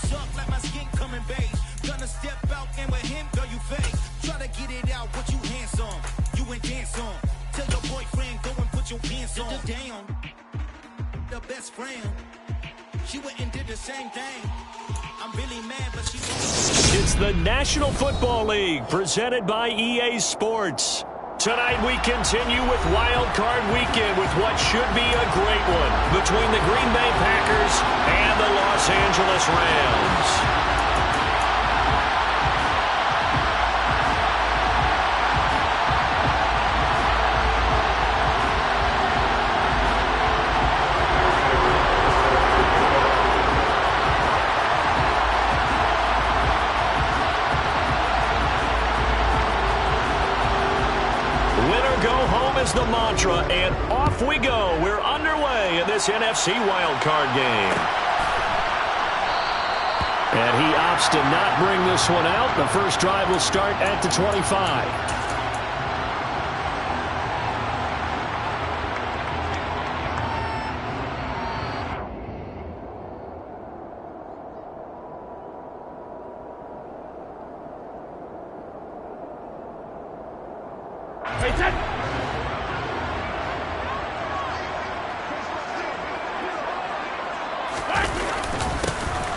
shark like my skin coming beige. Gonna step out and with him, girl, you fake. Try to get it out, but you handsome. You ain't dance on. Tell your boyfriend, go and put your pants on. Damn, the best friend. She went and did the same thing. I'm really mad, but she won't. It's the National Football League presented by EA Sports. Tonight we continue with Wild Card Weekend with what should be a great one between the Green Bay Packers and the Los Angeles Rams. The mantra, and off we go. We're underway in this NFC wildcard game. And he opts to not bring this one out. The first drive will start at the 25.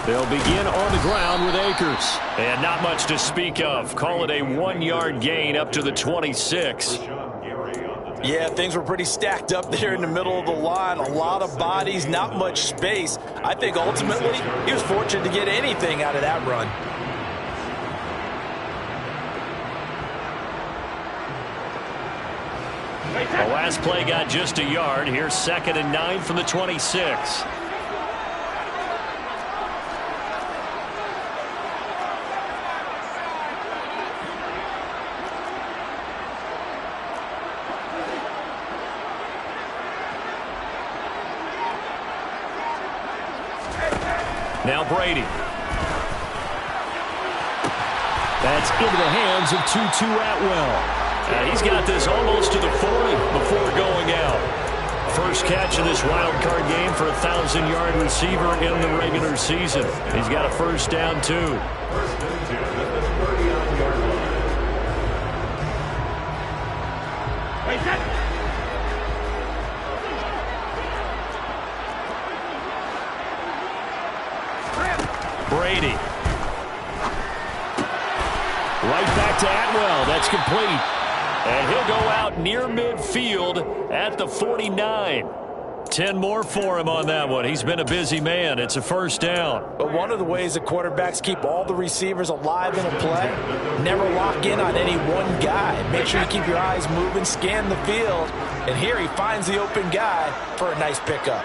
They'll begin on the ground with Akers. And not much to speak of. Call it a 1-yard gain up to the 26. Yeah, things were pretty stacked up there in the middle of the line. A lot of bodies, not much space. I think ultimately he was fortunate to get anything out of that run. The last play got just a yard. Here's 2nd and 9 from the 26. Now Brady. That's into the hands of Tutu Atwell. He's got this almost to the 40 before going out. First catch of this wild card game for a 1,000-yard receiver in the regular season. He's got a first down, too. Brady. Right back to Atwell. That's complete. And he'll go out near midfield at the 49. 10 more for him on that one. He's been a busy man. It's a first down. But one of the ways that quarterbacks keep all the receivers alive in a play, never lock in on any one guy. Make sure you keep your eyes moving, scan the field. And here he finds the open guy for a nice pickup.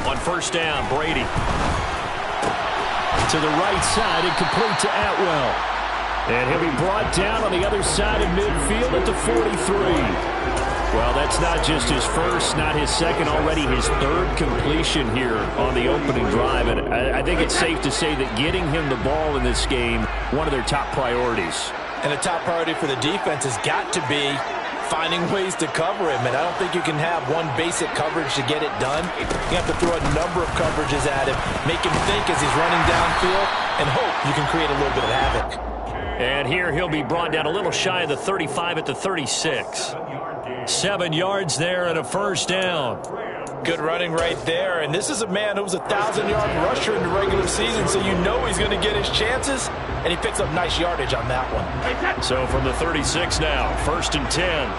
On first down, Brady. To the right side and complete to Atwell. And he'll be brought down on the other side of midfield at the 43. Well, that's not just his first, not his second, already his third completion here on the opening drive. And I think it's safe to say that getting him the ball in this game, one of their top priorities. And the top priority for the defense has got to be finding ways to cover him. And I don't think you can have one basic coverage to get it done. You have to throw a number of coverages at him, make him think as he's running downfield, and hope you can create a little bit of havoc. And here he'll be brought down a little shy of the 35 at the 36. 7 yards there and a first down. Good running right there. And this is a man who was a 1,000-yard rusher in the regular season, so you know he's going to get his chances. And he picks up nice yardage on that one. So from the 36 now, 1st and 10.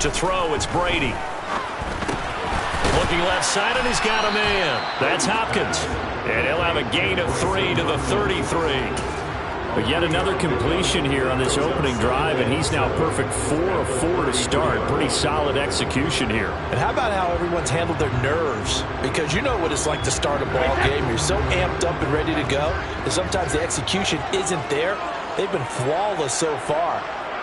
To throw, it's Brady. Looking left side, and he's got a man. That's Hopkins. And he'll have a gain of 3 to the 33. But yet another completion here on this opening drive, and he's now perfect 4 of 4 to start. Pretty solid execution here. And how about how everyone's handled their nerves? Because you know what it's like to start a ball game. You're so amped up and ready to go that sometimes the execution isn't there. They've been flawless so far.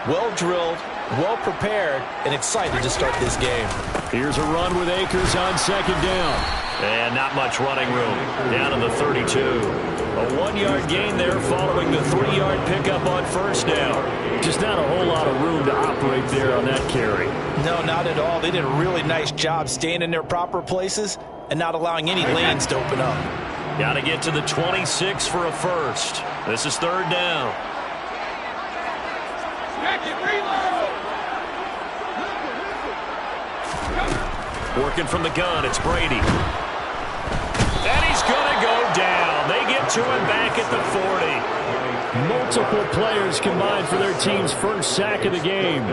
Well drilled, well prepared and excited to start this game. Here's a run with Akers on second down. And not much running room. Down to the 32. A 1-yard gain there following the 3-yard pickup on first down. Just not a whole lot of room to operate there on that carry. No, not at all. They did a really nice job staying in their proper places and not allowing any lanes to open up. Got to get to the 26 for a first. This is third down. Working from the gun, it's Brady. And he's going to go down. They get to him back at the 40. Multiple players combined for their team's first sack of the game.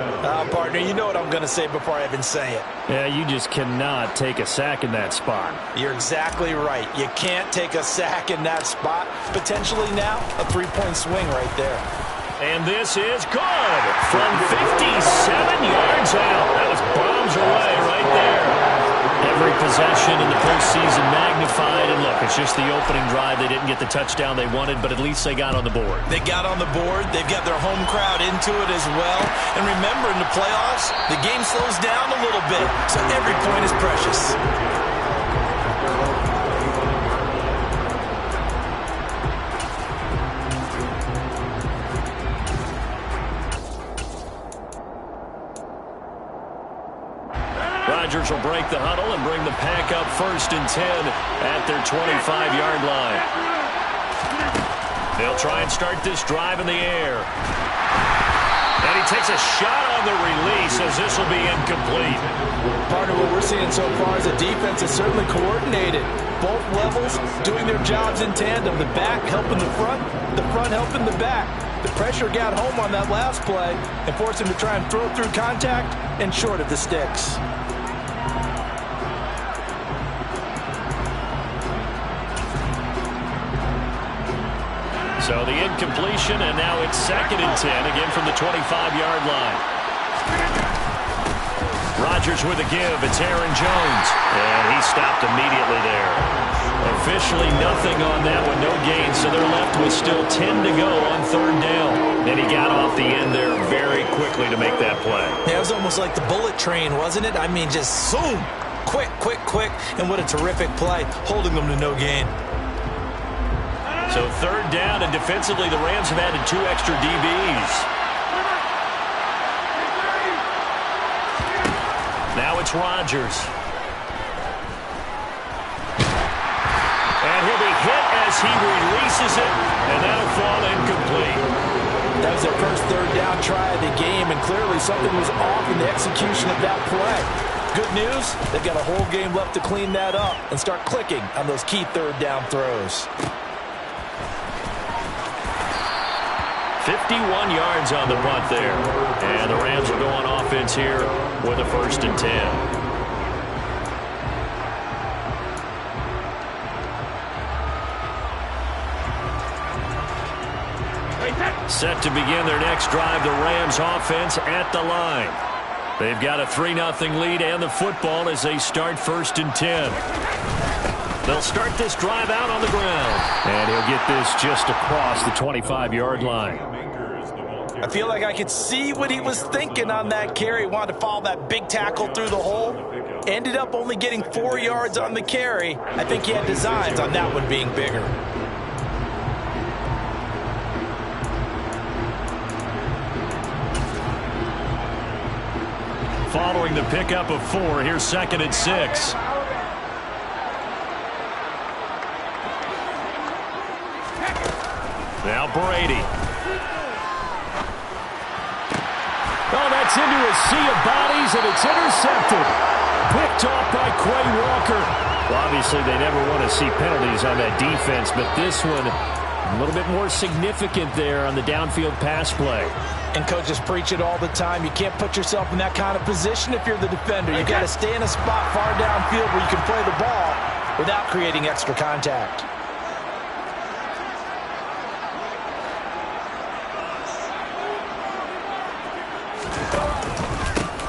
Partner, you know what I'm going to say before I even say it. Yeah, you just cannot take a sack in that spot. You're exactly right. You can't take a sack in that spot. Potentially now a 3-point swing right there. And this is good from 57 yards out. That was bombs away right there. Every possession in the postseason magnified. And look, it's just the opening drive. They didn't get the touchdown they wanted, but at least they got on the board. They got on the board. They've got their home crowd into it as well. And remember, in the playoffs, the game slows down a little bit, so every point is precious. Rodgers will break the huddle and bring the pack up 1st and 10 at their 25-yard line. They'll try and start this drive in the air. And he takes a shot on the release as this will be incomplete. Partner, what we're seeing so far is the defense is certainly coordinated. Both levels doing their jobs in tandem. The back helping the front helping the back. The pressure got home on that last play and forced him to try and throw through contact and short of the sticks. So the incompletion, and now it's 2nd and 10, again from the 25-yard line. Rodgers with a give. It's Aaron Jones. And he stopped immediately there. Officially nothing on that one, no gain, so they're left with still 10 to go on 3rd down. And he got off the end there very quickly to make that play. Yeah, it was almost like the bullet train, wasn't it? I mean, just zoom. Quick, quick, quick. And what a terrific play, holding them to no gain. So 3rd down, and defensively the Rams have added 2 extra DBs. Now it's Rodgers. And he'll be hit as he releases it, and that'll fall incomplete. That was their first 3rd down try of the game, and clearly something was off in the execution of that play. Good news, they've got a whole game left to clean that up and start clicking on those key 3rd down throws. 51 yards on the punt there. And the Rams will go on offense here with a 1st and 10. Set to begin their next drive, the Rams offense at the line. They've got a 3-0 lead and the football as they start 1st and 10. They'll start this drive out on the ground. And he'll get this just across the 25-yard line. I feel like I could see what he was thinking on that carry. Wanted to follow that big tackle through the hole. Ended up only getting 4 yards on the carry. I think he had designs on that one being bigger. Following the pickup of 4, here's 2nd and 6. Now Brady. Oh, that's into a sea of bodies, and it's intercepted. Picked off by Quay Walker. Well, obviously, they never want to see penalties on that defense, but this one a little bit more significant there on the downfield pass play. And coaches preach it all the time. You can't put yourself in that kind of position if you're the defender. You've got to stay in a spot far downfield where you can play the ball without creating extra contact.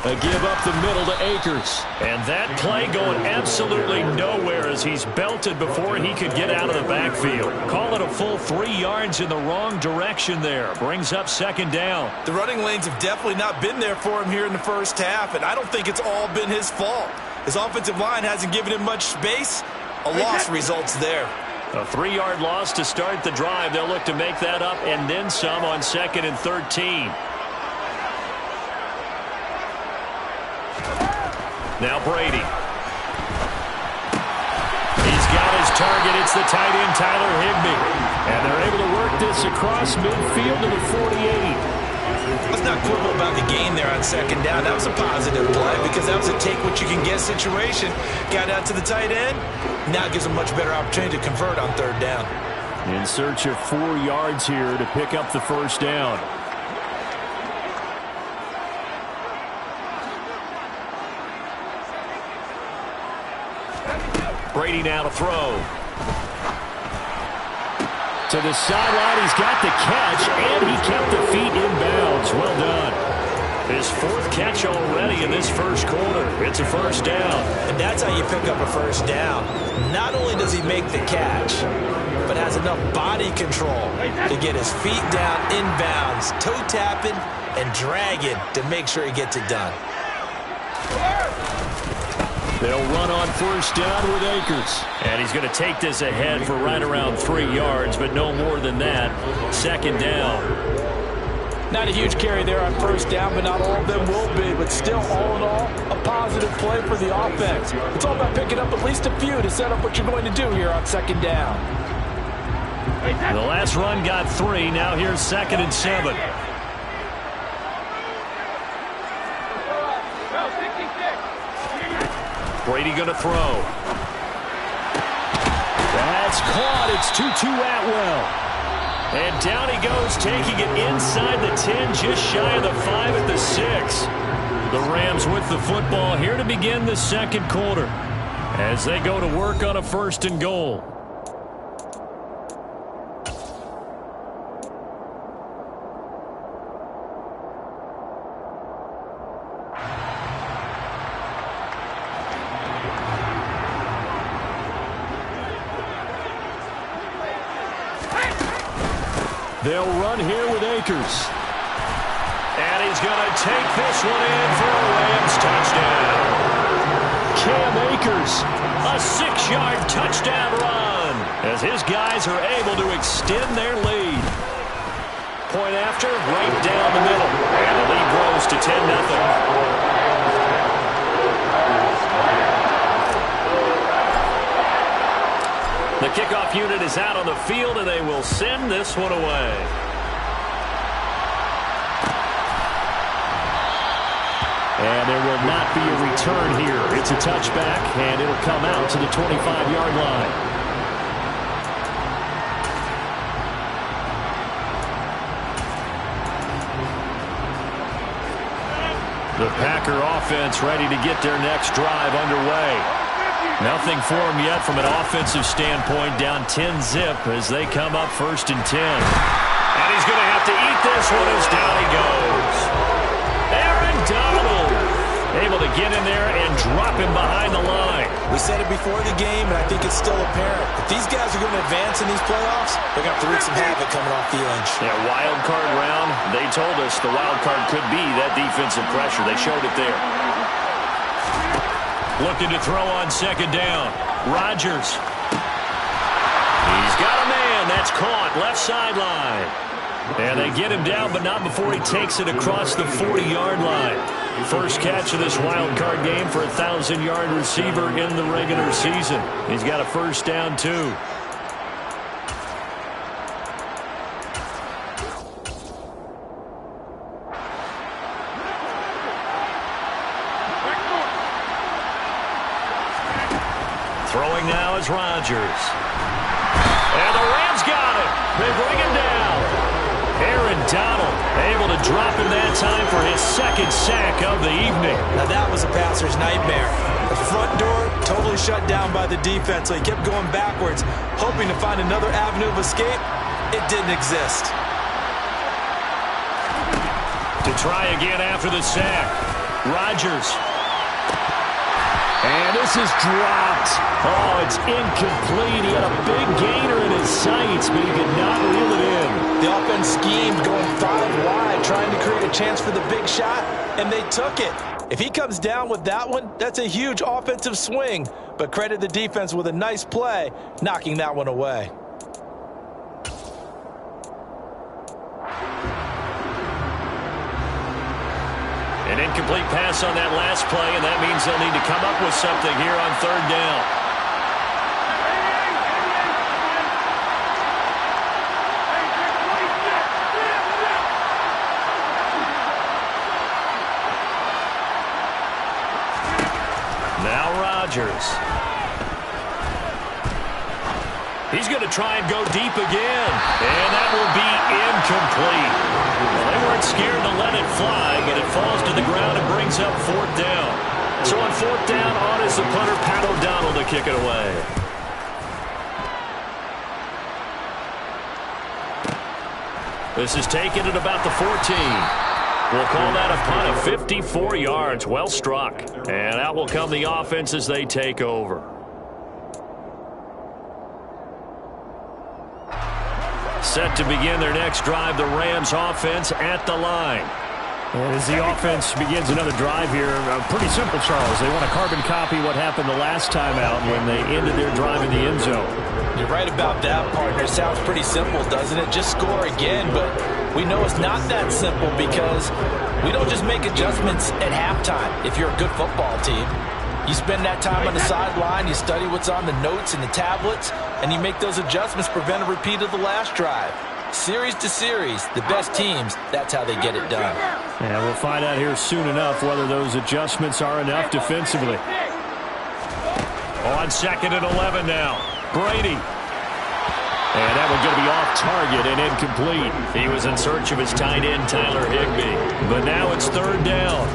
A give up the middle to Akers. And that play going absolutely nowhere as he's belted before he could get out of the backfield. Call it a full 3 yards in the wrong direction there. Brings up second down. The running lanes have definitely not been there for him here in the first half, and I don't think it's all been his fault. His offensive line hasn't given him much space. A loss results there. A 3-yard loss to start the drive. They'll look to make that up and then some on 2nd and 13. Now Brady. He's got his target. It's the tight end, Tyler Higbee. And they're able to work this across midfield to the 48. Let's not quibble about the gain there on 2nd down. That was a positive play because that was a take-what-you-can-get situation. Got out to the tight end. Now gives him a much better opportunity to convert on 3rd down. In search of 4 yards here to pick up the first down. Brady now to throw. To the sideline, he's got the catch, and he kept the feet in bounds. Well done. His 4th catch already in this first quarter. It's a first down. And that's how you pick up a first down. Not only does he make the catch, but has enough body control to get his feet down in bounds, toe tapping and dragging to make sure he gets it done. They'll run on first down with Akers. And he's going to take this ahead for right around 3 yards, but no more than that. 2nd down. Not a huge carry there on first down, but not all of them will be. But still, all in all, a positive play for the offense. It's all about picking up at least a few to set up what you're going to do here on 2nd down. The last run got 3. Now here's 2nd and 7. Brady going to throw. That's caught. It's Tutu Atwell. And down he goes, taking it inside the 10, just shy of the 5 at the 6. The Rams with the football here to begin the 2nd quarter as they go to work on a 1st and goal. They'll run here with Akers. And he's going to take this one in for a Rams touchdown. Cam Akers, a 6-yard touchdown run as his guys are able to extend their lead. Point after, right down the middle. And the lead grows to 10-0. The kickoff unit is out on the field, and they will send this one away. And there will not be a return here. It's a touchback, and it'll come out to the 25-yard line. The Packer offense ready to get their next drive underway. Nothing for him yet from an offensive standpoint, down 10-zip as they come up 1st and 10. And he's going to have to eat this one as down he goes. Aaron Donald able to get in there and drop him behind the line. We said it before the game, and I think it's still apparent. If these guys are going to advance in these playoffs, they're going to have to wreak some havoc coming off the edge. Yeah, wild card round, they told us the wild card could be that defensive pressure. They showed it there. Looking to throw on 2nd down. Rodgers. He's got a man. That's caught. Left sideline. And they get him down, but not before he takes it across the 40-yard line. First catch of this wild card game for a 1,000-yard receiver in the regular season. He's got a first down, too. Throwing now is Rodgers. And the Rams got him. They bring him down. Aaron Donald able to drop him that time for his 2nd sack of the evening. Now that was a passer's nightmare. The front door totally shut down by the defense, so he kept going backwards, hoping to find another avenue of escape. It didn't exist. To try again after the sack. Rodgers. And this is dropped. Oh, it's incomplete. He had a big gainer in his sights, but he could not reel it in. The offense schemed going 5 wide, trying to create a chance for the big shot, and they took it. If he comes down with that one, that's a huge offensive swing. But credit the defense with a nice play, knocking that one away. An incomplete pass on that last play, and that means they'll need to come up with something here on 3rd down. Now Rodgers. He's going to try and go deep again, and that will be incomplete. Well, they weren't scared to let it fly, but it falls to the ground and brings up 4th down. So on 4th down, on is the punter, Pat O'Donnell, to kick it away. This is taken at about the 14. We'll call that a punt of 54 yards. Well struck. And out will come the offense as they take over. Set to begin their next drive, the Rams offense at the line. And as the offense begins another drive here, pretty simple, Charles. They want to carbon copy what happened the last time out when they ended their drive in the end zone. You're right about that, partner. Sounds pretty simple, doesn't it? Just score again, but we know it's not that simple because we don't just make adjustments at halftime if you're a good football team. You spend that time on the sideline, you study what's on the notes and the tablets, and you make those adjustments, prevent a repeat of the last drive. Series to series, the best teams, that's how they get it done. And we'll find out here soon enough whether those adjustments are enough defensively. On 2nd and 11 now, Brady. And that one's going to be off target and incomplete. He was in search of his tight end, Tyler Higbee. But now it's 3rd down.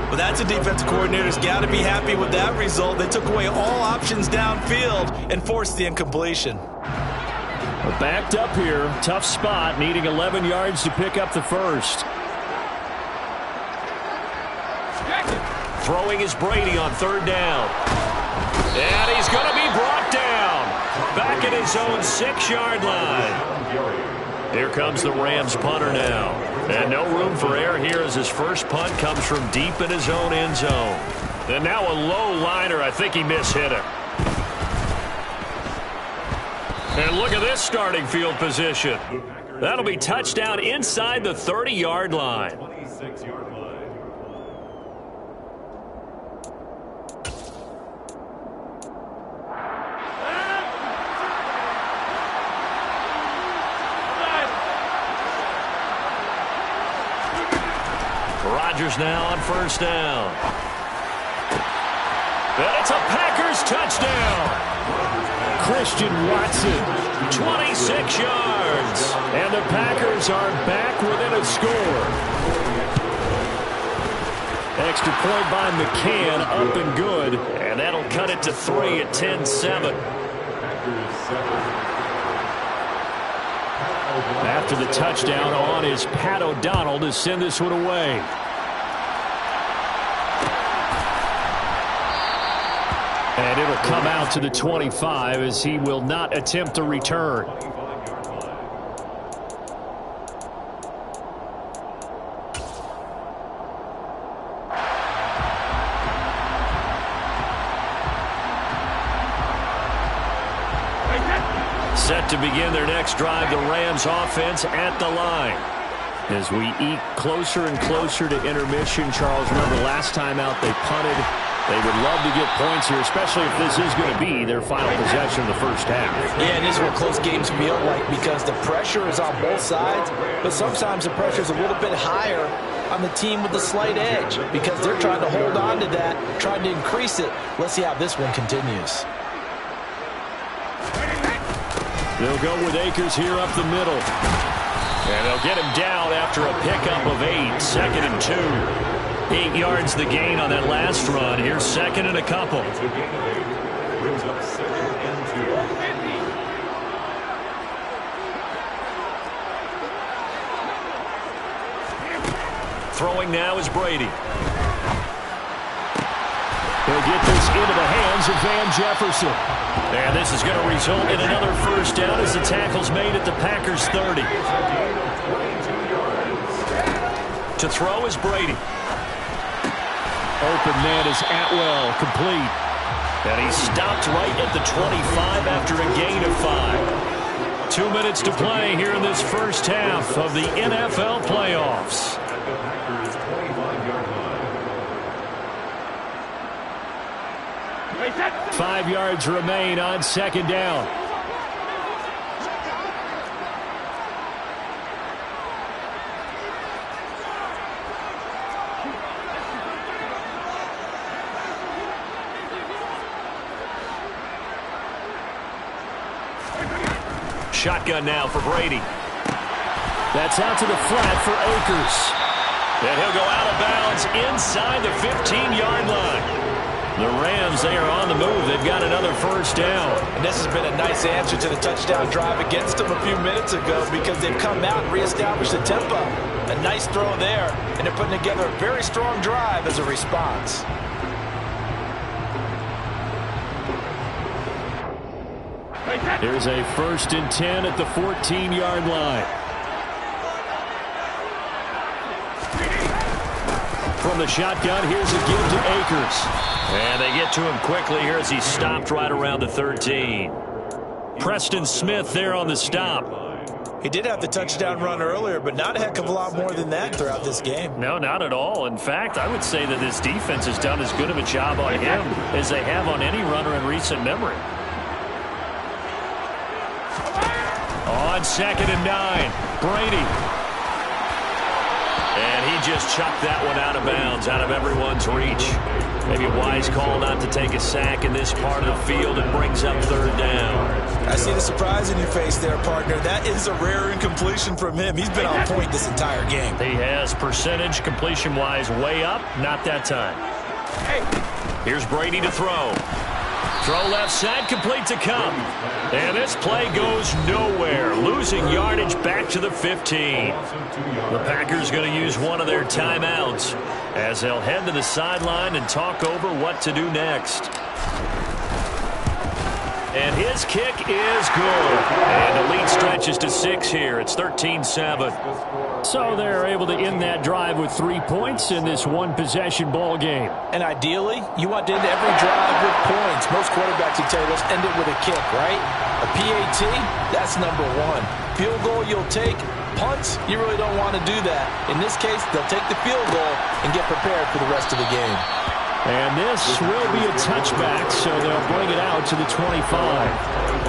Well, that's a defensive coordinator's got to be happy with that result. They took away all options downfield and forced the incompletion. Backed up here, tough spot, needing 11 yards to pick up the first. Throwing is Brady on 3rd down. And he's going to be brought down. Back at his own 6-yard line. Here comes the Rams punter now. And no room for error here as his first punt comes from deep in his own end zone. And now a low liner. I think he mishit it. And look at this starting field position. That'll be touchdown inside the 30-yard line. Rodgers now on 1st down. And it's a Packers touchdown. Christian Watson, 26 yards. and the Packers are back within a score. Extra point by McCann, up and good. And that'll cut it to 3 at 10-7. After the touchdown, on is Pat O'Donnell to send this one away. And it'll come out to the 25 as he will not attempt to return. Set to begin their next drive, the Rams offense at the line. As we eke closer and closer to intermission, Charles, remember last time out they punted. They would love to get points here, especially if this is going to be their final possession of the first half. Yeah, and this is what close games feel like because the pressure is on both sides, but sometimes the pressure is a little bit higher on the team with the slight edge because they're trying to hold on to that, trying to increase it. Let's see how this one continues. They'll go with Akers here up the middle. And they'll get him down after a pickup of 8, 2nd and 2. 8 yards the gain on that last run. Here's 2nd and a couple. Throwing now is Brady. They'll get this into the hands of Van Jefferson. And this is going to result in another first down as the tackle's made at the Packers' 30. To throw is Brady. Open man is Atwell, complete. And he stopped right at the 25 after a gain of 5. 2 minutes to play here in this first half of the NFL playoffs. Five yards remain on second down. Shotgun now for Brady. That's out to the flat for Akers. And he'll go out of bounds inside the 15-yard line. The Rams, they are on the move. They've got another first down. And this has been a nice answer to the touchdown drive against them a few minutes ago because they've come out and reestablished the tempo. A nice throw there, and they're putting together a very strong drive as a response. There's a 1st and 10 at the 14-yard line. From the shotgun, here's a give to Akers. And they get to him quickly here as he stopped right around the 13. Preston Smith there on the stop. He did have the touchdown run earlier, but not a heck of a lot more than that throughout this game. No, not at all. In fact, I would say that this defense has done as good of a job on him as they have on any runner in recent memory. On 2nd and 9, Brady. And he just chucked that one out of bounds, out of everyone's reach. Maybe a wise call not to take a sack in this part of the field. It brings up 3rd down. I see the surprise in your face there, partner. That is a rare incompletion from him. He's been on point this entire game. He has percentage completion-wise way up. Not that time. Here's Brady to throw. Throw left side, complete to Kupp. And this play goes nowhere. Losing yardage back to the 15. The Packers going to use one of their timeouts as they'll head to the sideline and talk over what to do next. And his kick is good. And the lead stretches to 6 here. It's 13-7. So they're able to end that drive with 3 points in this one-possession ball game. And ideally, you want to end every drive with points. Most quarterbacks would tell you, let's end it with a kick, right? A PAT, that's number 1. Field goal you'll take. Punts, you really don't want to do that. In this case, they'll take the field goal and get prepared for the rest of the game. And this will be a touchback, so they'll bring it out to the 25.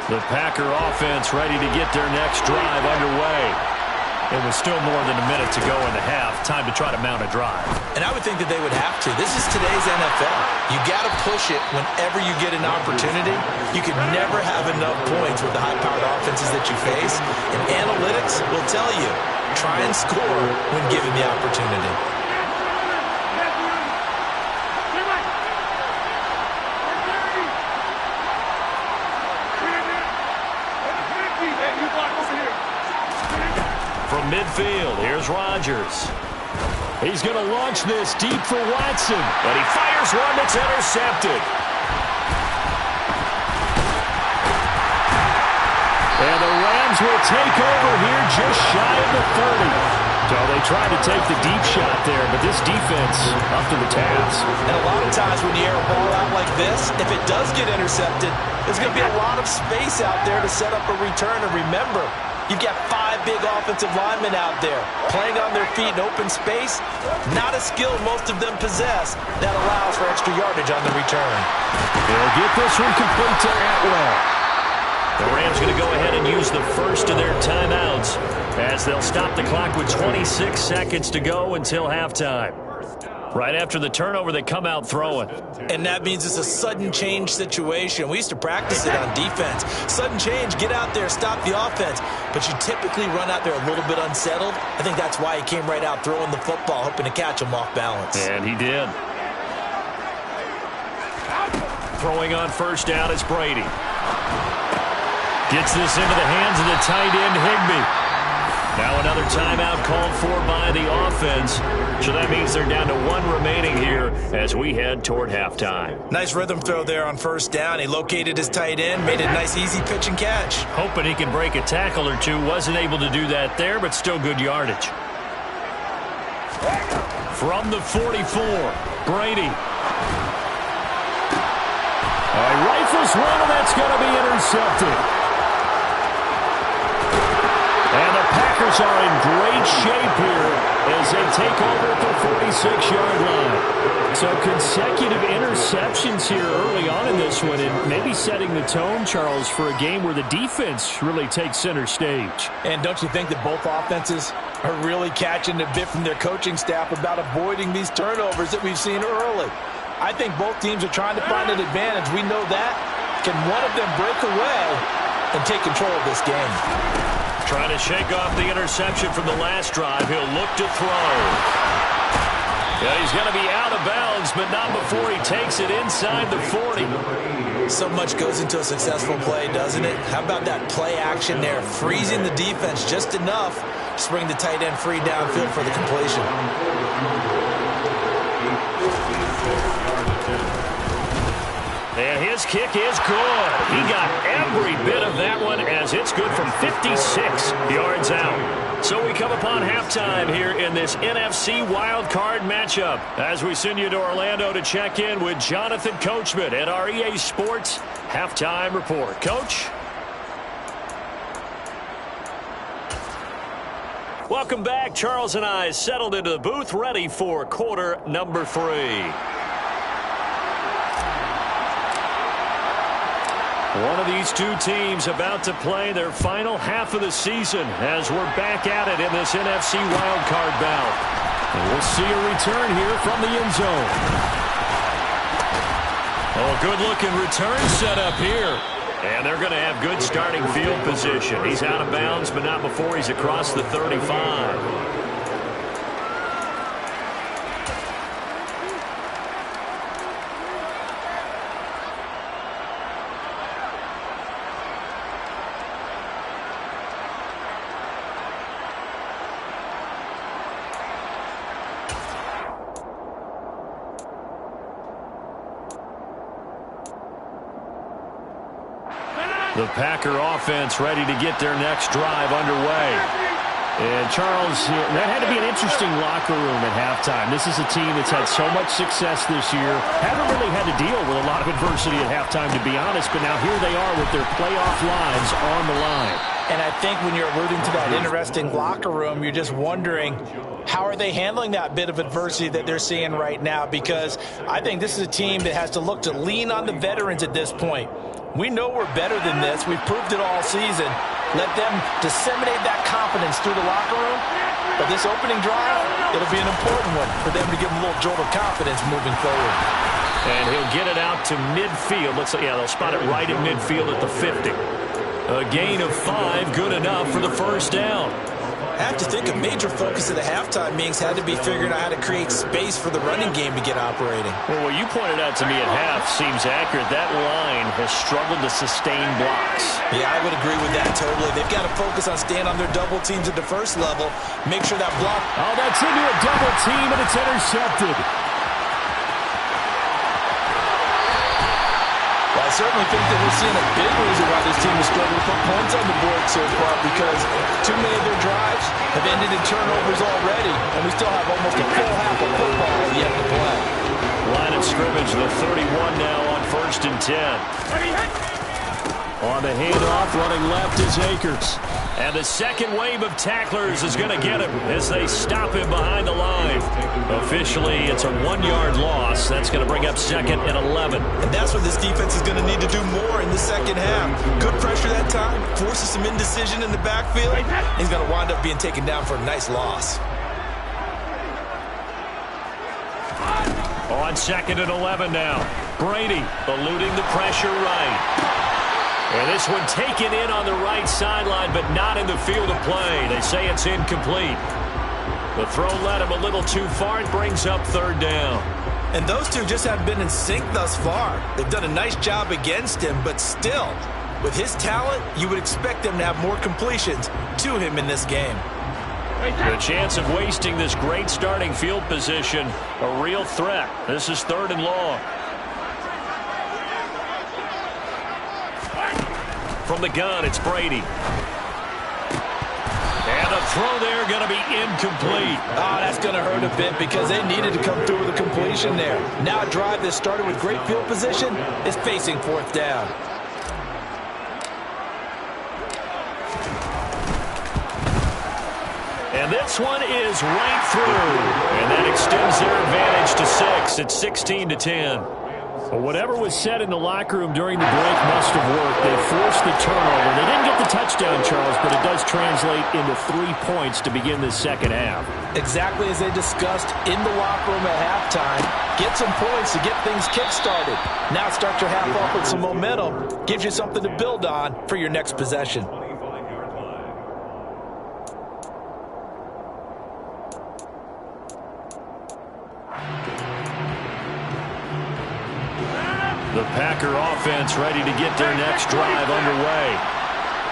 The Packer offense ready to get their next drive underway. It was still more than a minute to go in the half. Time to try to mount a drive. And I would think that they would have to. This is today's NFL. You got to push it whenever you get an opportunity. You can never have enough points with the high-powered offenses that you face. And analytics will tell you, try and score when given the opportunity. Midfield, here's Rodgers. He's going to launch this deep for Watson, but he fires one that's intercepted. And the Rams will take over here just shy of the 30. So they tried to take the deep shot there, but this defense up to the task. And a lot of times when you air a ball out like this, if it does get intercepted, there's going to be a lot of space out there to set up a return. And remember, you've got 5 big offensive linemen out there playing on their feet in open space. Not a skill most of them possess that allows for extra yardage on the return. They'll get this one complete to Atwell. The Rams going to go ahead and use the first of their timeouts as they'll stop the clock with 26 seconds to go until halftime. Right after the turnover, they come out throwing. And that means it's a sudden change situation. We used to practice it on defense. Sudden change, get out there, stop the offense. But you typically run out there a little bit unsettled. I think that's why he came right out throwing the football, hoping to catch him off balance. And he did. Throwing on first down is Brady. Gets this into the hands of the tight end, Higbee. Now another timeout called for by the offense. So that means they're down to 1 remaining here as we head toward halftime. Nice rhythm throw there on first down. He located his tight end, made a nice easy pitch and catch. Hoping he can break a tackle or two. Wasn't able to do that there, but still good yardage. From the 44, Brady. Rifles one, and that's going to be intercepted. And the Packers are in great shape here as they take over at the 46-yard line. So consecutive interceptions here early on in this one, and maybe setting the tone, Charles, for a game where the defense really takes center stage. And don't you think that both offenses are really catching a bit from their coaching staff about avoiding these turnovers that we've seen early? I think both teams are trying to find an advantage. We know that. Can one of them break away and take control of this game? Trying to shake off the interception from the last drive. He'll look to throw. Yeah, he's going to be out of bounds, but not before he takes it inside the 40. So much goes into a successful play, doesn't it? How about that play action there? Freezing the defense just enough to bring the tight end free downfield for the completion. And his kick is good. He got every bit of that one as it's good from 56 yards out. So we come upon halftime here in this NFC wildcard matchup as we send you to Orlando to check in with Jonathan Coachman at our EA Sports Halftime Report. Coach? Welcome back. Charles and I settled into the booth ready for quarter number 3. One of these two teams about to play their final half of the season as we're back at it in this NFC wildcard bout. And we'll see a return here from the end zone. Oh, good-looking return set up here. And they're going to have good starting field position. He's out of bounds, but not before he's across the 35. The Packer offense ready to get their next drive underway. And Charles, that had to be an interesting locker room at halftime. This is a team that's had so much success this year. Haven't really had to deal with a lot of adversity at halftime, to be honest. But now here they are with their playoff lives on the line. And I think when you're alluding to that interesting locker room, you're just wondering, how are they handling that bit of adversity that they're seeing right now? Because I think this is a team that has to look to lean on the veterans at this point. We know we're better than this. We've proved it all season. Let them disseminate that confidence through the locker room. But this opening drive, it'll be an important one for them to give them a little jolt of confidence moving forward. And he'll get it out to midfield. They'll spot it right at midfield at the 50. A gain of 5, good enough for the first down. I have to think a major focus of the halftime meetings had to be figuring out how to create space for the running game to get operating. Well, what you pointed out to me at half seems accurate. That line has struggled to sustain blocks. Yeah, I would agree with that totally. They've got to focus on staying on their double teams at the first level. Make sure that block... Oh, that's into a double team, and it's intercepted. Well, I certainly think that we're seeing a big reason why this team has struggled to put points on the board so far, because too many of their drives have ended in turnovers already, and we still have almost a full half of football yet to play. Line of scrimmage, the 31 now on 1st and 10. On the handoff, running left is Akers. And the second wave of tacklers is going to get him as they stop him behind the line. Officially, it's a 1-yard loss. That's going to bring up 2nd and 11. And that's what this defense is going to need to do more in the second half. Good pressure that time, forces some indecision in the backfield. He's going to wind up being taken down for a nice loss. On 2nd and 11 now. Brady eluding the pressure right. And this one taken in on the right sideline, but not in the field of play. They say it's incomplete. The throw led him a little too far. It brings up 3rd down. And those two just haven't been in sync thus far. They've done a nice job against him, but still, with his talent, you would expect them to have more completions to him in this game. The chance of wasting this great starting field position, a real threat. This is 3rd and long. From the gun, it's Brady. And the throw there going to be incomplete. Oh, that's going to hurt a bit because they needed to come through with a completion there. Now a drive that started with great field position is facing 4th down. And this one is right through. And that extends their advantage to 6. It's 16-10. Well, whatever was said in the locker room during the break must have worked. They forced the turnover. They didn't get the touchdown, Charles, but it does translate into 3 points to begin the second half. Exactly as they discussed in the locker room at halftime. Get some points to get things kick-started. Now start your half off with some momentum. Gives you something to build on for your next possession. The Packer offense ready to get their next drive underway.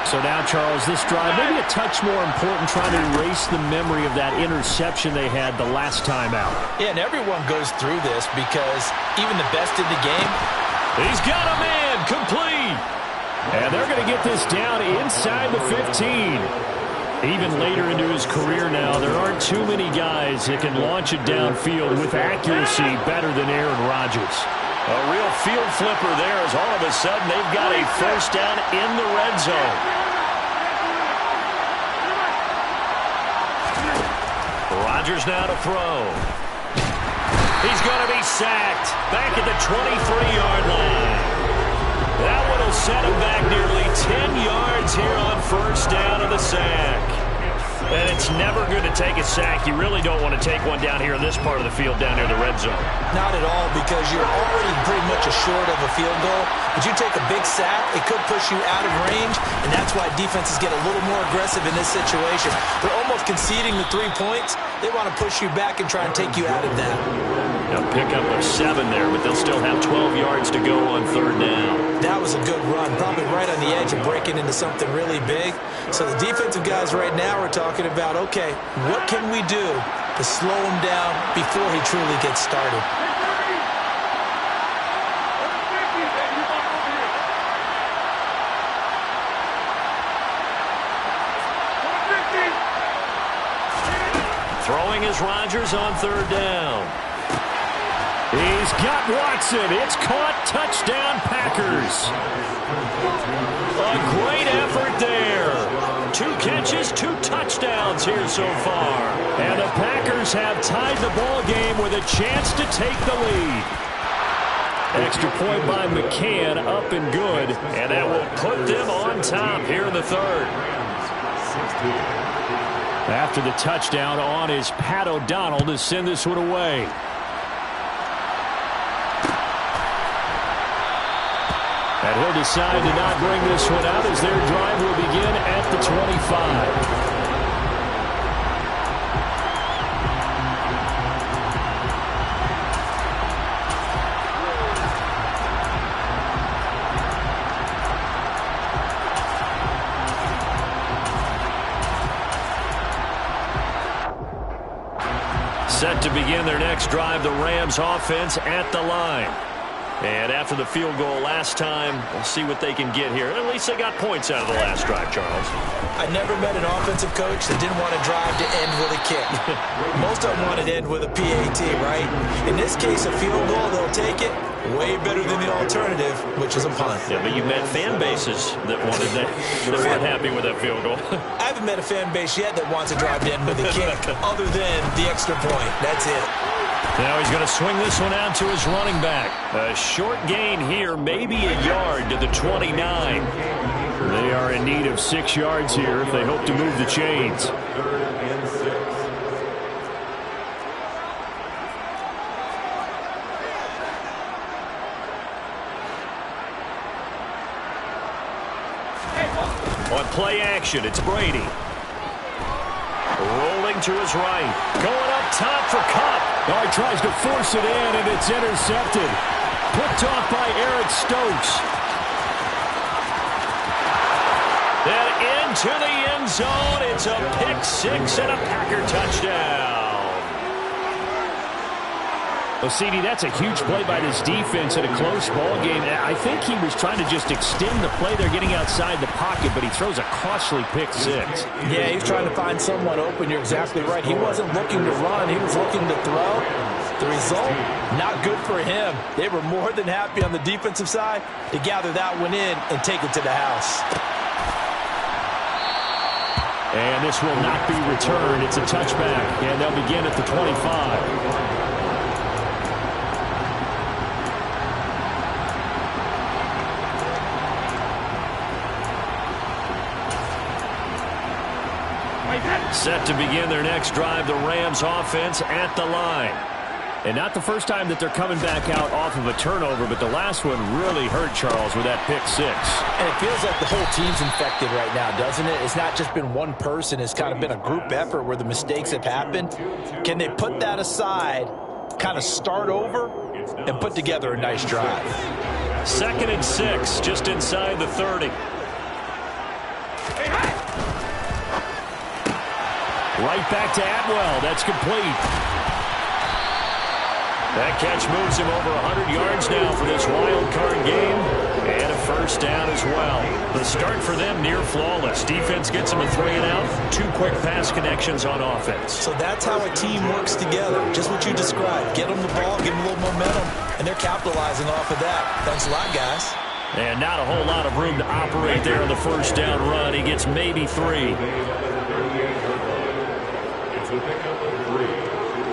So now, Charles, this drive maybe a touch more important, trying to erase the memory of that interception they had the last time out. Yeah, and everyone goes through this because even the best in the game. He's got a man, complete. And they're going to get this down inside the 15. Even later into his career now, there aren't too many guys that can launch it downfield with accuracy better than Aaron Rodgers. A real field flipper there as all of a sudden they've got a 1st down in the red zone. Rodgers now to throw. He's going to be sacked back at the 23-yard line. That one will set him back nearly 10 yards here on 1st down of the sack. And it's never good to take a sack. You really don't want to take one down here in this part of the field down near the red zone. Not at all, because you're already pretty much assured of a field goal. But you take a big sack, it could push you out of range, and that's why defenses get a little more aggressive in this situation. They're almost conceding the 3 points. They want to push you back and try and take you out of that. Now pick up a 7 there, but they'll still have 12 yards to go on 3rd down. That was a good run, probably right on the edge of breaking into something really big. So the defensive guys right now are talking about, okay, what can we do to slow him down before he truly gets started? Throwing is Rodgers on 3rd down. He's got Watson. It's caught. Touchdown, Packers. A great effort there. 2 catches, 2 touchdowns here so far. And the Packers have tied the ball game with a chance to take the lead. Extra point by McCann, up and good. And that will put them on top here in the 3rd. After the touchdown, on is Pat O'Donnell to send this one away. And he'll decide to not bring this one out as their drive will begin at the 25. Set to begin their next drive, the Rams offense at the line. And after the field goal last time, we'll see what they can get here. At least they got points out of the last drive, Charles. I never met an offensive coach that didn't want to drive to end with a kick. Most of them wanted to end with a PAT, right? In this case, a field goal, they'll take it. Way better than the alternative, which is a punt. Yeah, but you met fan bases that wanted that, that weren't happy with that field goal. I haven't met a fan base yet that wants to drive to end with a kick other than the extra point. That's it. Now he's going to swing this one out to his running back. A short gain here, maybe a yard to the 29. They are in need of 6 yards here if they hope to move the chains. play action. It's Brady. Rolling to his right. Going up top for Kupp. Oh, he tries to force it in, and it's intercepted. Picked off by Eric Stokes. Then into the end zone. It's a pick six and a Packer touchdown. Well, CD, that's a huge play by this defense in a close ball game. I think he was trying to just extend the play. They're getting outside the pocket, but he throws a costly pick six. Yeah, he's trying to find someone open. You're exactly right. He wasn't looking to run. He was looking to throw. The result, not good for him. They were more than happy on the defensive side to gather that one in and take it to the house. And this will not be returned. It's a touchback, and they'll begin at the 25. Set to begin their next drive, the Rams offense at the line. And not the first time that they're coming back out off of a turnover, but the last one really hurt Charles with that pick six. And it feels like the whole team's infected right now, doesn't it? It's not just been one person. It's kind of been a group effort where the mistakes have happened. Can they put that aside, kind of start over, and put together a nice drive? 2nd and 6, just inside the 30. Right back to Atwell. That's complete. That catch moves him over 100 yards now for this wild card game. And a first down as well. The start for them near flawless. Defense gets them a 3 and out. 2 quick pass connections on offense. So that's how a team works together. Just what you described. Get them the ball, give them a little momentum, and they're capitalizing off of that. Thanks a lot, guys. And not a whole lot of room to operate there on the first down run. He gets maybe 3. It's a pickup of 3.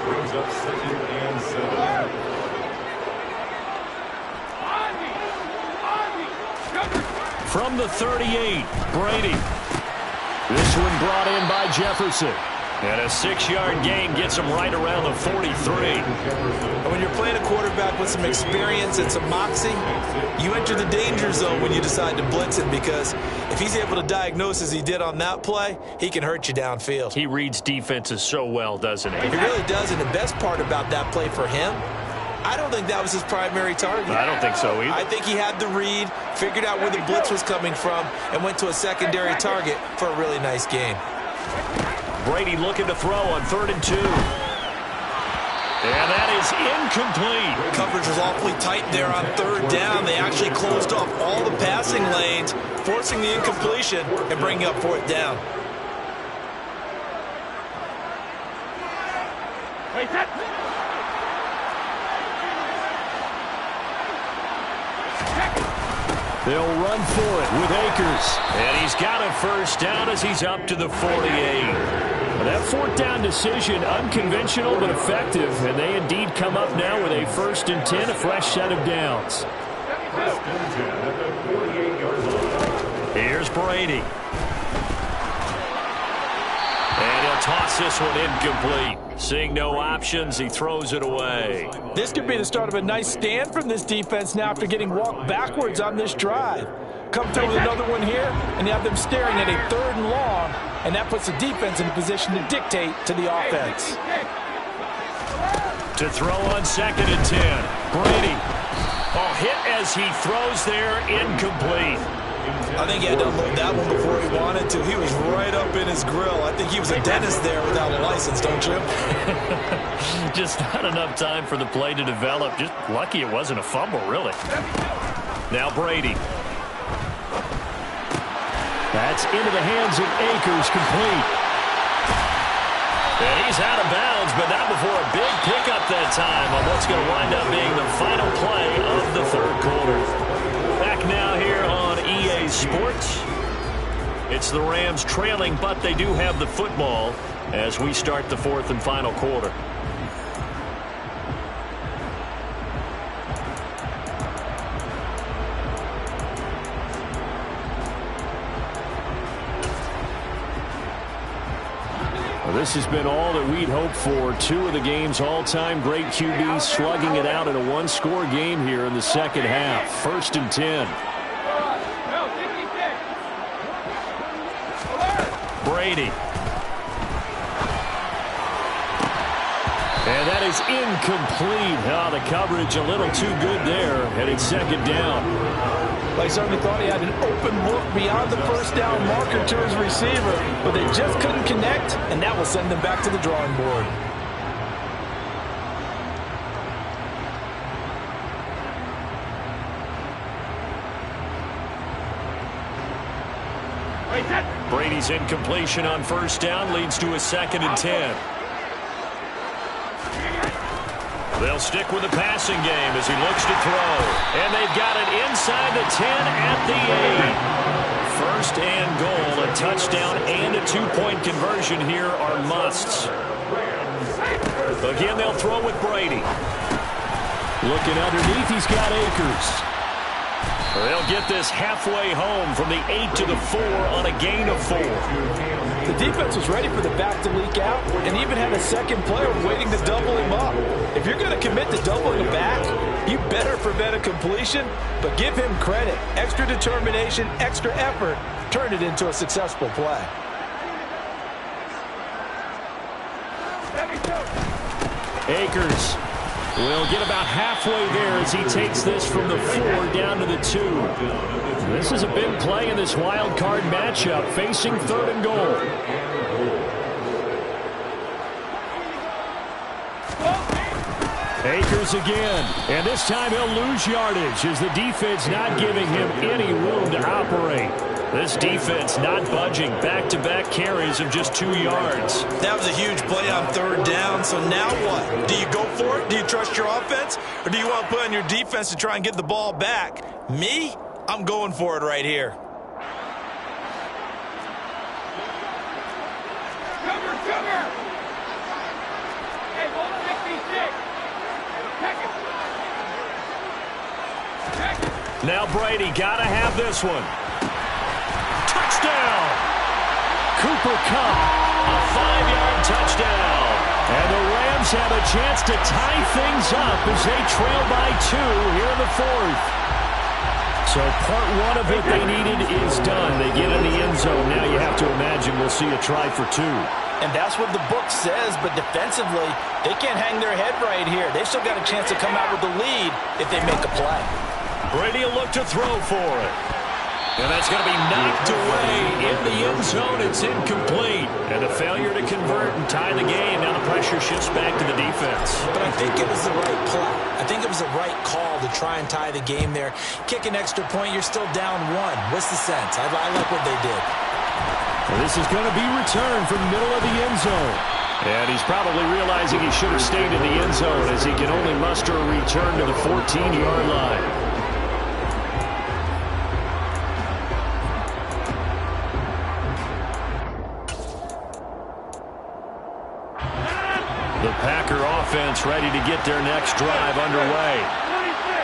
Brings up 2nd and 7. From the 38, Brady. This one brought in by Jefferson. And a 6-yard gain gets him right around the 43. And when you're playing a quarterback with some experience and some moxie, you enter the danger zone when you decide to blitz him, because if he's able to diagnose as he did on that play, he can hurt you downfield. He reads defenses so well, doesn't he? He really does, and the best part about that play for him, I don't think that was his primary target. I don't think so either. I think he had the read, figured out where the blitz was coming from, and went to a secondary target for a really nice gain. Brady looking to throw on 3rd and 2. And that is incomplete. Coverage was awfully tight there on 3rd down. They actually closed off all the passing lanes, forcing the incompletion and bringing up 4th down. They'll run for it with Akers. And he's got a first down as he's up to the 48. That 4th down decision, unconventional but effective, and they indeed come up now with a 1st and 10, a fresh set of downs. Here's Brady. And he'll toss this one incomplete. Seeing no options, he throws it away. This could be the start of a nice stand from this defense now after getting walked backwards on this drive. Come through with another one here, and you have them staring at a 3rd and long, and that puts the defense in a position to dictate to the offense. To throw on 2nd and 10. Brady. Oh, hit as he throws there, incomplete. I think he had to unload that one before he wanted to. He was right up in his grill. I think he was a dentist there without a license, don't you? Just not enough time for the play to develop. Just lucky it wasn't a fumble, really. Now Brady. That's into the hands of Akers, complete. And he's out of bounds, but not before a big pickup that time on what's going to wind up being the final play of the 3rd quarter. Back now here on EA Sports. It's the Rams trailing, but they do have the football as we start the 4th and final quarter. This has been all that we'd hoped for. 2 of the game's all-time great QBs slugging it out in a 1-score game here in the 2nd half. 1st and 10. Brady. And that is incomplete. Oh, the coverage a little too good there, and it's second down. Well, he certainly thought he had an open look beyond the first down marker to his receiver, but they just couldn't connect, and that will send them back to the drawing board. Brady's incompletion on first down leads to a 2nd and 10. They'll stick with the passing game as he looks to throw. And they've got it inside the 10 at the 8. First and goal, a touchdown and a 2-point conversion here are musts. Again, they'll throw with Brady. Looking underneath, he's got Akers. They'll get this halfway home from the 8 to the 4 on a gain of 4. The defense was ready for the back to leak out and even had a second player waiting to double him up. If you're going to commit to doubling a back, you better prevent a completion, but give him credit. Extra determination, extra effort, turned it into a successful play. Akers will get about halfway there as he takes this from the 4 down to the 2. This is a big play in this wild card matchup, facing 3rd and goal. Akers again, and this time he'll lose yardage as the defense not giving him any room to operate. This defense not budging. Back-to-back carries of just 2 yards. That was a huge play on 3rd down, so now what? Do you go for it? Do you trust your offense? Or do you want to put on your defense to try and get the ball back? Me? I'm going for it right here. Cover! Hey, hold 66. Now Brady got to have this one. Touchdown! Cooper Kupp, a 5-yard touchdown. And the Rams have a chance to tie things up as they trail by 2 here in the 4th. So part 1 of what they needed is done. They get in the end zone. Now you have to imagine we'll see a try for 2. And that's what the book says, but defensively, they can't hang their head right here. They've still got a chance to come out with the lead if they make a play. Brady will look to throw for it. And that's going to be knocked away in the end zone. It's incomplete. And a failure to convert and tie the game. Now the pressure shifts back to the defense. But I think it was the right play. I think it was the right call to try and tie the game there. Kick an extra point, you're still down 1. What's the sense? I like what they did. Well, this is going to be returned from the middle of the end zone. And he's probably realizing he should have stayed in the end zone as he can only muster a return to the 14-yard line. The Packer offense ready to get their next drive underway.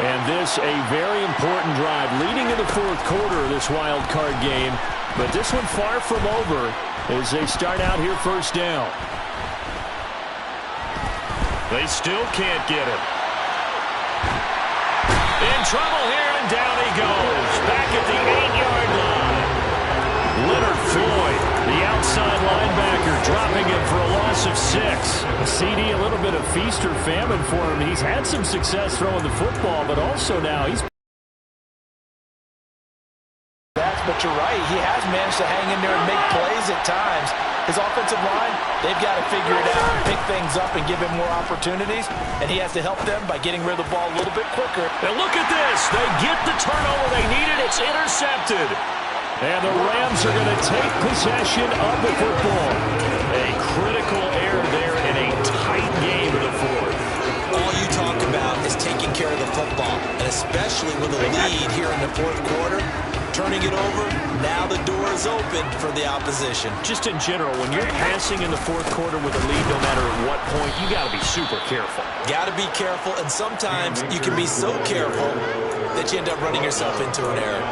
And this a very important drive leading in the 4th quarter of this wild card game. But this one far from over as they start out here first down. They still can't get it. In trouble here, and down he goes. Back at the 8-yard line. Leonard Floyd, the outside linebacker, dropping him for a loss of 6. A CD, a little bit of feast or famine for him. He's had some success throwing the football, but also now he's... But you're right, he has managed to hang in there and make plays at times. His offensive line, they've got to figure it out and pick things up and give him more opportunities, and he has to help them by getting rid of the ball a little bit quicker. And look at this. They get the turnover they needed. It's intercepted. And the Rams are going to take possession of the football. A critical error there in a tight game in the 4th. All you talk about is taking care of the football, and especially with a lead here in the 4th quarter. Turning it over, now the door is open for the opposition. Just in general, when you're passing in the 4th quarter with a lead, no matter at what point, you got to be super careful. Got to be careful, and sometimes you can be so careful that you end up running yourself into an error.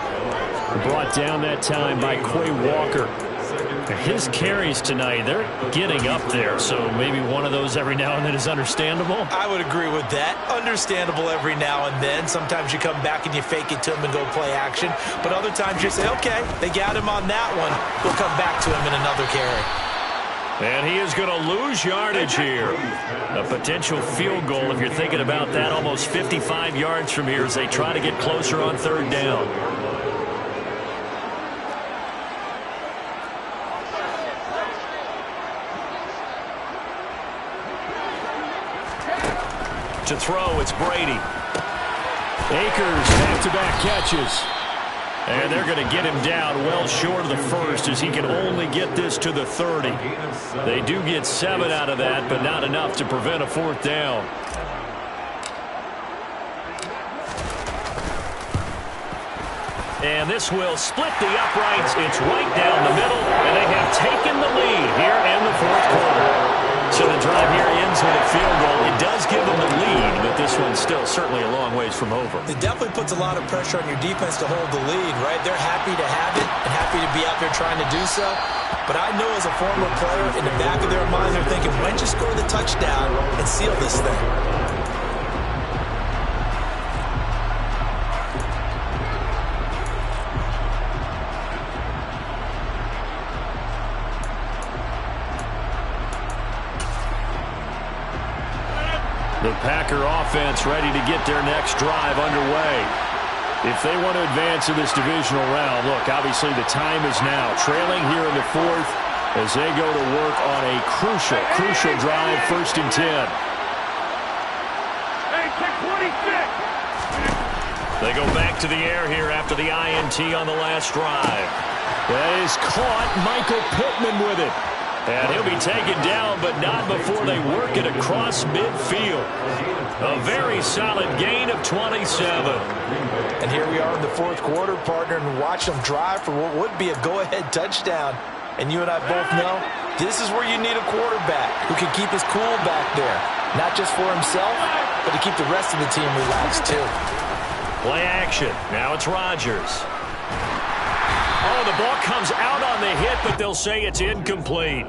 Brought down that time by Quay Walker. His carries tonight, they're getting up there, so maybe one of those every now and then is understandable. I would agree with that. Understandable every now and then. Sometimes you come back and you fake it to him and go play action. But other times you say, okay, they got him on that one. We'll come back to him in another carry. And he is going to lose yardage here. A potential field goal, if you're thinking about that, almost 55 yards from here as they try to get closer on third down. To throw, it's Brady. Akers, back-to-back catches. And they're going to get him down well short of the first as he can only get this to the 30. They do get 7 out of that, but not enough to prevent a fourth down. And this will split the uprights. It's right down the middle, and they have taken the lead here in the fourth quarter. So the drive here ends with a field goal. It does give them the lead, but this one's still certainly a long ways from over. It definitely puts a lot of pressure on your defense to hold the lead, right? They're happy to have it and happy to be out there trying to do so. But I know as a former player, in the back of their mind, they're thinking, when you score the touchdown and seal this thing? The Packer offense ready to get their next drive underway. If they want to advance in this divisional round, look, obviously the time is now. Trailing here in the fourth as they go to work on a crucial drive, 1st and 10. Hey, check 26. They go back to the air here after the INT on the last drive. That is caught. Michael Pittman with it. And he'll be taken down, but not before they work it across midfield. A very solid gain of 27. And here we are in the fourth quarter, partner, and watch them drive for what would be a go-ahead touchdown. And you and I both know this is where you need a quarterback who can keep his cool back there. Not just for himself, but to keep the rest of the team relaxed too. Play action. Now it's Rodgers. Oh, the ball comes out on the hit, but they'll say it's incomplete.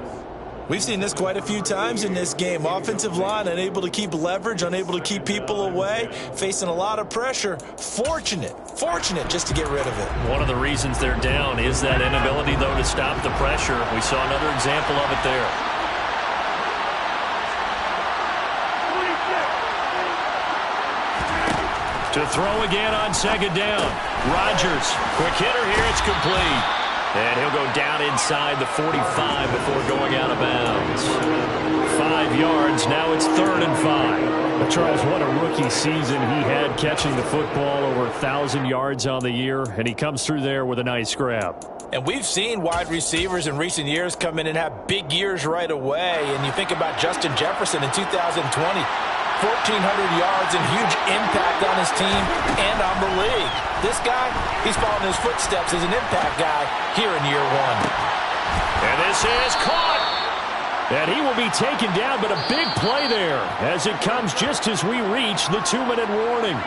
We've seen this quite a few times in this game. Offensive line unable to keep leverage, unable to keep people away, facing a lot of pressure. Fortunate just to get rid of it. One of the reasons they're down is that inability, though, to stop the pressure. We saw another example of it there. To throw again on 2nd down. Rodgers, quick hitter here, it's complete. And he'll go down inside the 45 before going out of bounds. 5 yards, now it's 3rd and 5. But Charles, what a rookie season he had, catching the football over 1,000 yards on the year, and he comes through there with a nice grab. And we've seen wide receivers in recent years come in and have big years right away. And you think about Justin Jefferson in 2020. 1,400 yards and huge impact on his team and on the league. This guy, he's following his footsteps as an impact guy here in year 1. And this is caught. And he will be taken down, but a big play there as it comes just as we reach the 2-minute warning.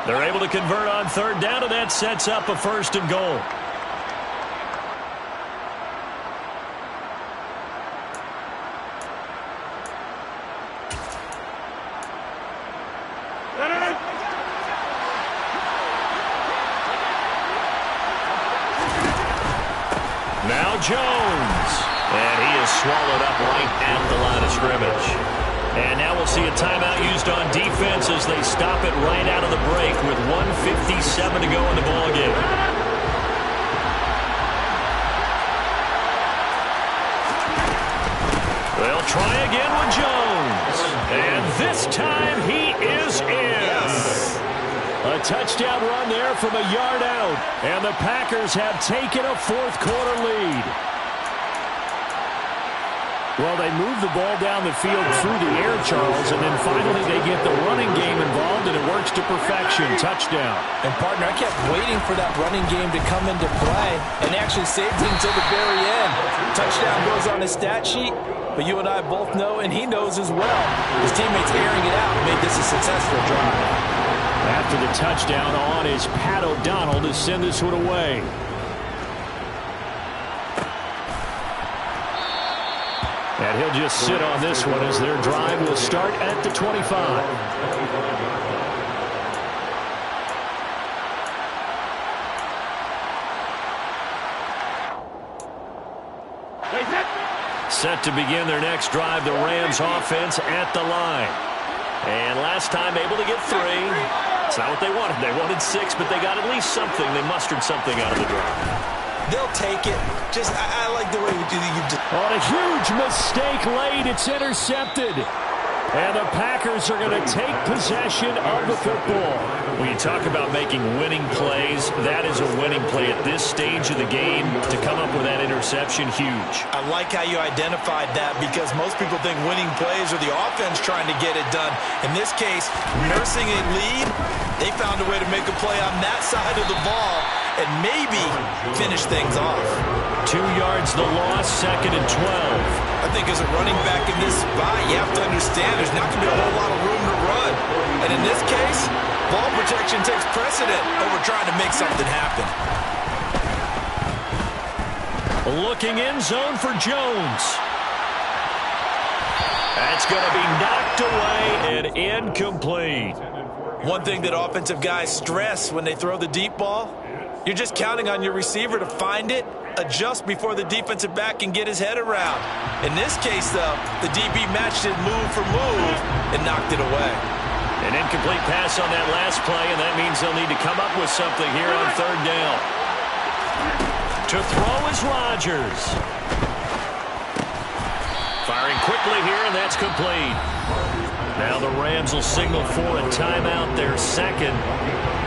They're able to convert on 3rd down, and that sets up a 1st and goal. Now Jones, and he is swallowed up right at the line of scrimmage. And now we'll see a timeout used on defense as they stop it right out of the break with 1:57 to go in the ballgame. They'll try again with Jones, and this time he is in. A touchdown run there from a yard out, and the Packers have taken a fourth quarter lead. Well, they move the ball down the field through the air, Charles, and then finally they get the running game involved, and it works to perfection. Touchdown. And, partner, I kept waiting for that running game to come into play, and they actually saved it until the very end. Touchdown goes on his stat sheet, but you and I both know, and he knows as well, his teammates airing it out made this a successful drive. After the touchdown on is Pat O'Donnell to send this one away. And he'll just sit on this one as their drive will start at the 25. Set to begin their next drive, the Rams offense at the line. And last time able to get 3. It's not what they wanted. They wanted 6, but they got at least something. They mustered something out of the drive. They'll take it. I like the way you do it. On a huge mistake late, it's intercepted. And the Packers are going to take possession of the football. When you talk about making winning plays, that is a winning play at this stage of the game. To come up with that interception, huge. I like how you identified that because most people think winning plays are the offense trying to get it done. In this case, nursing a lead, they found a way to make a play on that side of the ball and maybe finish things off. 2 yards the loss, 2nd and 12. I think as a running back in this spot, you have to understand there's not going to be a whole lot of room to run. And in this case, ball protection takes precedent over trying to make something happen. Looking in zone for Jones. That's going to be knocked away and incomplete. One thing that offensive guys stress when they throw the deep ball, you're just counting on your receiver to find it, adjust before the defensive back can get his head around. In this case, though, the DB matched it move for move and knocked it away. An incomplete pass on that last play, and that means they'll need to come up with something here on 3rd down. To throw is Rodgers. Firing quickly here, and that's complete. Now the Rams will signal for a timeout, their 2nd,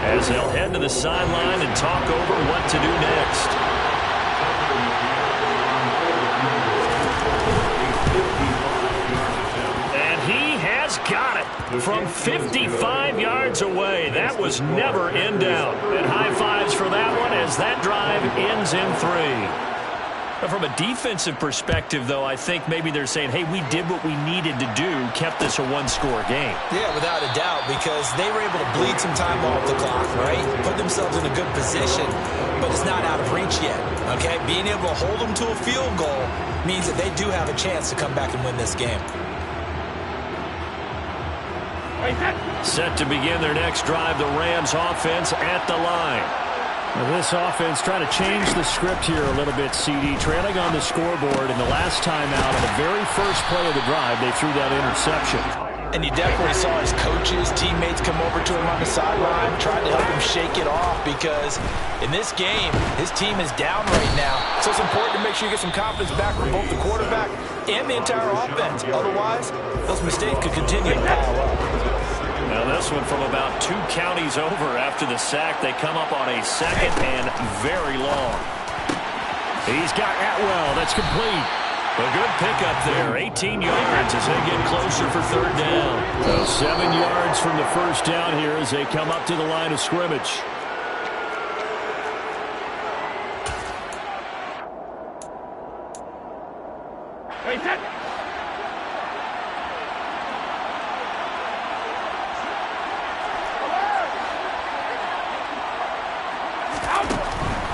as they'll head to the sideline and talk over what to do next. And he has got it from 55 yards away. That was never in doubt. And high fives for that one as that drive ends in 3. From a defensive perspective, though, I think maybe they're saying, hey, we did what we needed to do, kept this a one-score game. Yeah, without a doubt, because they were able to bleed some time off the clock, right? Put themselves in a good position, but it's not out of reach yet, okay? Being able to hold them to a field goal means that they do have a chance to come back and win this game. Set to begin their next drive, the Rams offense at the line. Well, this offense trying to change the script here a little bit, CD. Trailing on the scoreboard, and the last time out on the very first play of the drive, they threw that interception. And you definitely saw his coaches, teammates come over to him on the sideline, tried to help him shake it off because in this game, his team is down right now. So it's important to make sure you get some confidence back from both the quarterback and the entire offense. Otherwise, those mistakes could continue to pile up. Now this one from about 2 counties over after the sack. They come up on a 2nd and very long. He's got Atwell. That's complete. A good pickup there. 18 yards as they get closer for 3rd down. So 7 yards from the first down here as they come up to the line of scrimmage.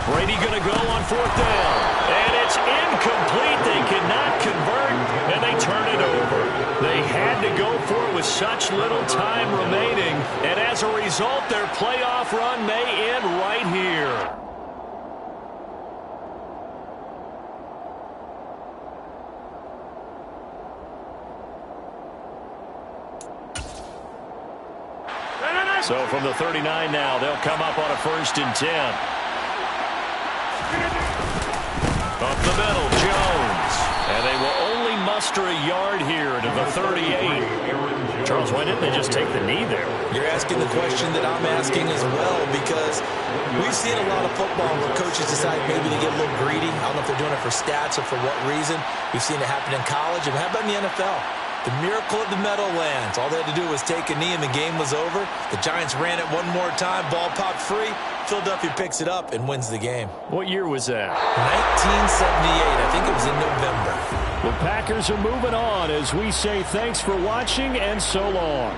Brady going to go on 4th down. And it's incomplete. They cannot convert, and they turn it over. They had to go for it with such little time remaining. And as a result, their playoff run may end right here. So from the 39 now, they'll come up on a 1st and 10. Up the middle, Jones. And they will only muster a yard here to the 38. Charles, why didn't they just take the knee there? You're asking the question that I'm asking as well, because we've seen a lot of football where coaches decide maybe to get a little greedy. I don't know if they're doing it for stats or for what reason. We've seen it happen in college. And how about in the NFL? The miracle of the Meadowlands. All they had to do was take a knee and the game was over. The Giants ran it one more time. Ball popped free. Philadelphia picks it up and wins the game. What year was that? 1978. I think it was in November. The Packers are moving on as we say thanks for watching and so long.